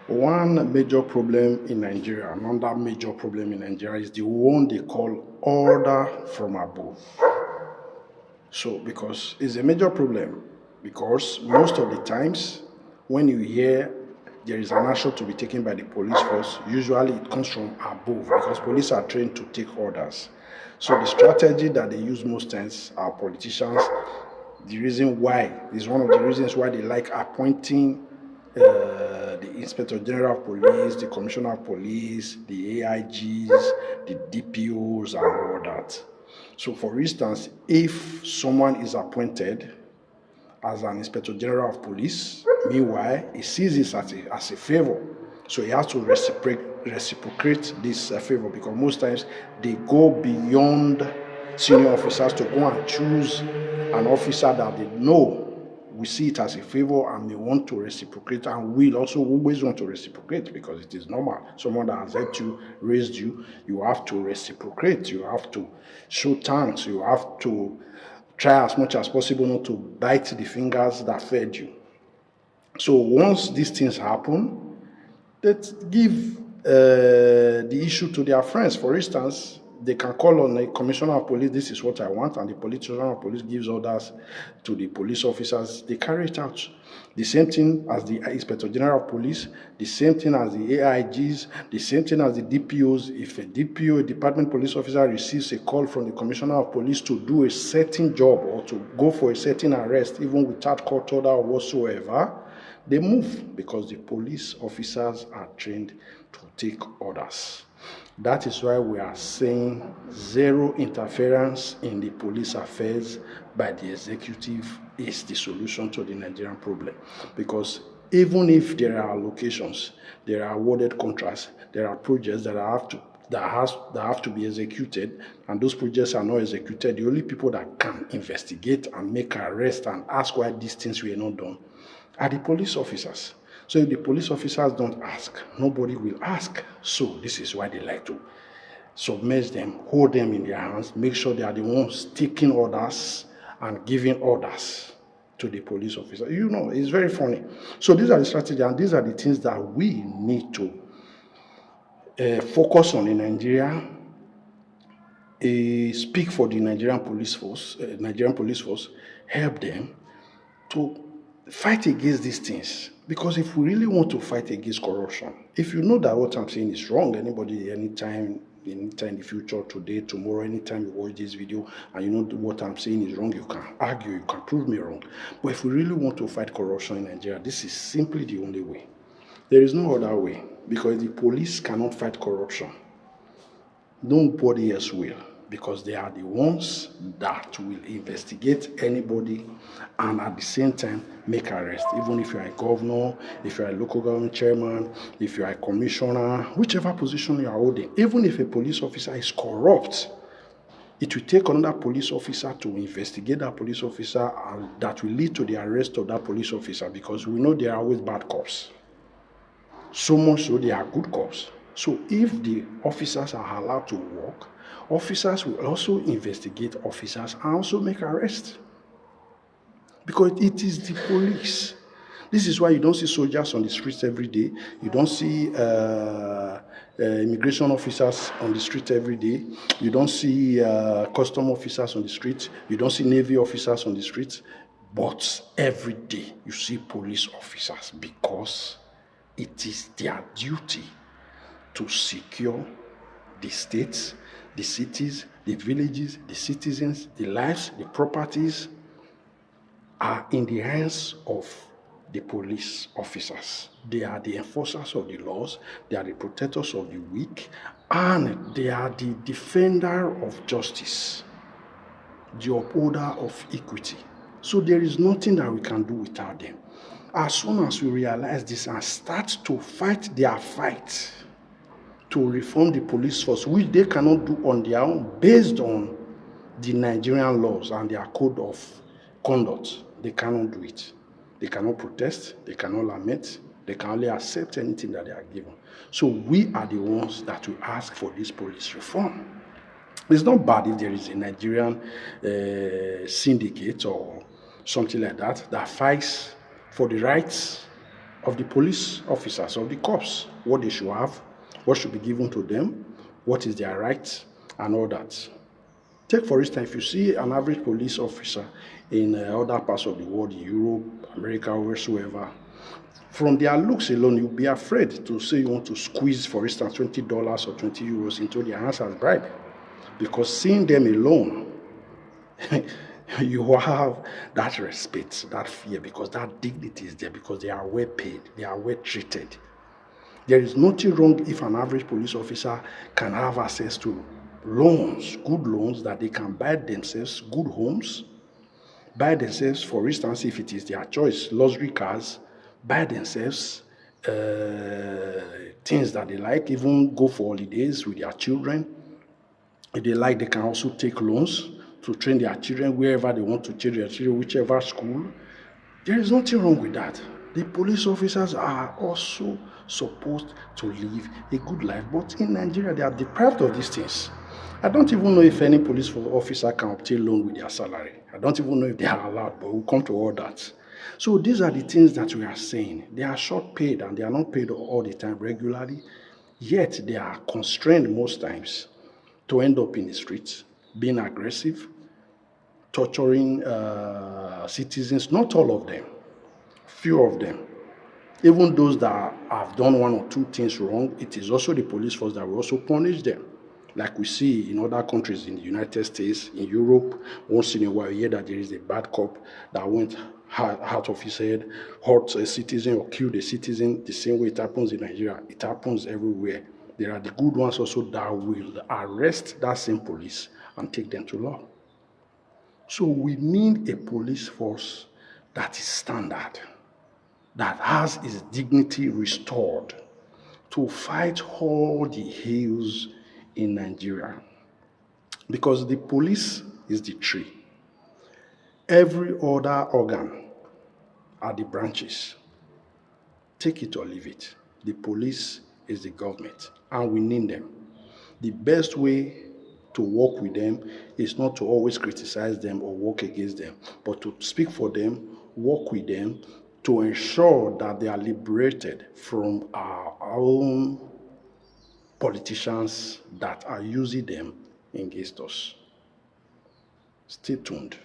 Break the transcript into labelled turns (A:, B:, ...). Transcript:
A: One major problem in Nigeria, another major problem in Nigeria is the one they call order from above. So, because it's a major problem, because most of the times when you hear there is an action to be taken by the police force, usually it comes from above because police are trained to take orders. So the strategy that they use most times are politicians. The reason why is one of the reasons why they like appointing the Inspector General of Police, the Commissioner of Police, the AIGs, the DPOs, and all that. So, for instance, if someone is appointed as an Inspector General of Police, meanwhile, he sees this as a favor. So he has to reciprocate this favor because most times they go beyond senior officers to go and choose an officer that they know we see it as a favor and they want to reciprocate, and we'll also always want to reciprocate because it is normal. Someone that has helped you, raised you, you have to reciprocate, you have to show thanks, you have to try as much as possible not to bite the fingers that fed you. So once these things happen, let's give the issue to their friends. For instance, they can call on a commissioner of police, this is what I want, and the commissioner of police gives orders to the police officers, they carry it out. The same thing as the Inspector General of Police, the same thing as the AIGs, the same thing as the DPOs. If a DPO, a department police officer, receives a call from the commissioner of police to do a certain job or to go for a certain arrest, even without court order or whatsoever, they move because the police officers are trained to take orders. That is why we are saying zero interference in the police affairs by the executive is the solution to the Nigerian problem. Because even if there are allocations, there are awarded contracts, there are projects that have to be executed, and those projects are not executed, the only people that can investigate and make arrests and ask why these things were not done are the police officers. So if the police officers don't ask, nobody will ask. So this is why they like to submerge them, hold them in their hands, make sure they are the ones taking orders and giving orders to the police officer. You know, it's very funny. So these are the strategies and these are the things that we need to focus on in Nigeria. Speak for the Nigerian police force, help them to fight against these things. Because if we really want to fight against corruption, if you know that what I'm saying is wrong, anybody, anytime in the future, today, tomorrow, anytime you watch this video and you know what I'm saying is wrong, you can argue, you can prove me wrong. But if we really want to fight corruption in Nigeria, this is simply the only way. There is no other way, because the police cannot fight corruption. Nobody else will, because they are the ones that will investigate anybody and at the same time make arrest. Even if you are a governor, if you are a local government chairman, if you are a commissioner, whichever position you are holding, even if a police officer is corrupt, it will take another police officer to investigate that police officer, and that will lead to the arrest of that police officer, because we know there are always bad cops. So much so they are good cops. So if the officers are allowed to work, officers will also investigate officers and also make arrests. Because it is the police. This is why you don't see soldiers on the streets every day. You don't see immigration officers on the street every day. You don't see custom officers on the street. You don't see Navy officers on the streets. But every day you see police officers, because it is their duty to secure the states, the cities, the villages, the citizens, the lives, the properties are in the hands of the police officers. They are the enforcers of the laws, they are the protectors of the weak, and they are the defender of justice, the upholder of equity. So there is nothing that we can do without them. As soon as we realize this and start to fight their fight to reform the police force, which they cannot do on their own based on the Nigerian laws and their code of conduct, they cannot do it. They cannot protest, they cannot lament, they can only accept anything that they are given. So we are the ones that will ask for this police reform. It's not bad if there is a Nigerian syndicate or something like that that fights for the rights of the police officers, of the cops, what they should have, what should be given to them, what is their rights, and all that. Take, for instance, if you see an average police officer in other parts of the world, Europe, America, wheresoever, from their looks alone, you'll be afraid to say you want to squeeze, for instance, $20 or 20 euros into their hands as bribe. Because seeing them alone, you have that respect, that fear, because that dignity is there, because they are well paid, they are well treated. There is nothing wrong if an average police officer can have access to loans, good loans, that they can buy themselves good homes, buy themselves, for instance, if it is their choice, luxury cars, buy themselves things that they like, even go for holidays with their children. If they like, they can also take loans to train their children wherever they want to train their children, whichever school. There is nothing wrong with that. The police officers are also supposed to live a good life, but in Nigeria, they are deprived of these things. I don't even know if any police officer can obtain loan with their salary. I don't even know if they are allowed, but we'll come to all that. So these are the things that we are saying. They are short paid and they are not paid all the time regularly, yet they are constrained most times to end up in the streets, being aggressive, torturing citizens. Not all of them, few of them. Even those that have done one or two things wrong, it is also the police force that will also punish them. Like we see in other countries, in the United States, in Europe, once in a while you hear that there is a bad cop that went out of his head, hurt a citizen or killed a citizen. The same way it happens in Nigeria, it happens everywhere. There are the good ones also that will arrest that same police and take them to law. So we need a police force that is standard, that has its dignity restored, to fight all the ills in Nigeria. Because the police is the tree. Every other organ are the branches. Take it or leave it. The police is the government, and we need them. The best way to work with them is not to always criticize them or work against them, but to speak for them, work with them, to ensure that they are liberated from our own politicians that are using them against us. Stay tuned.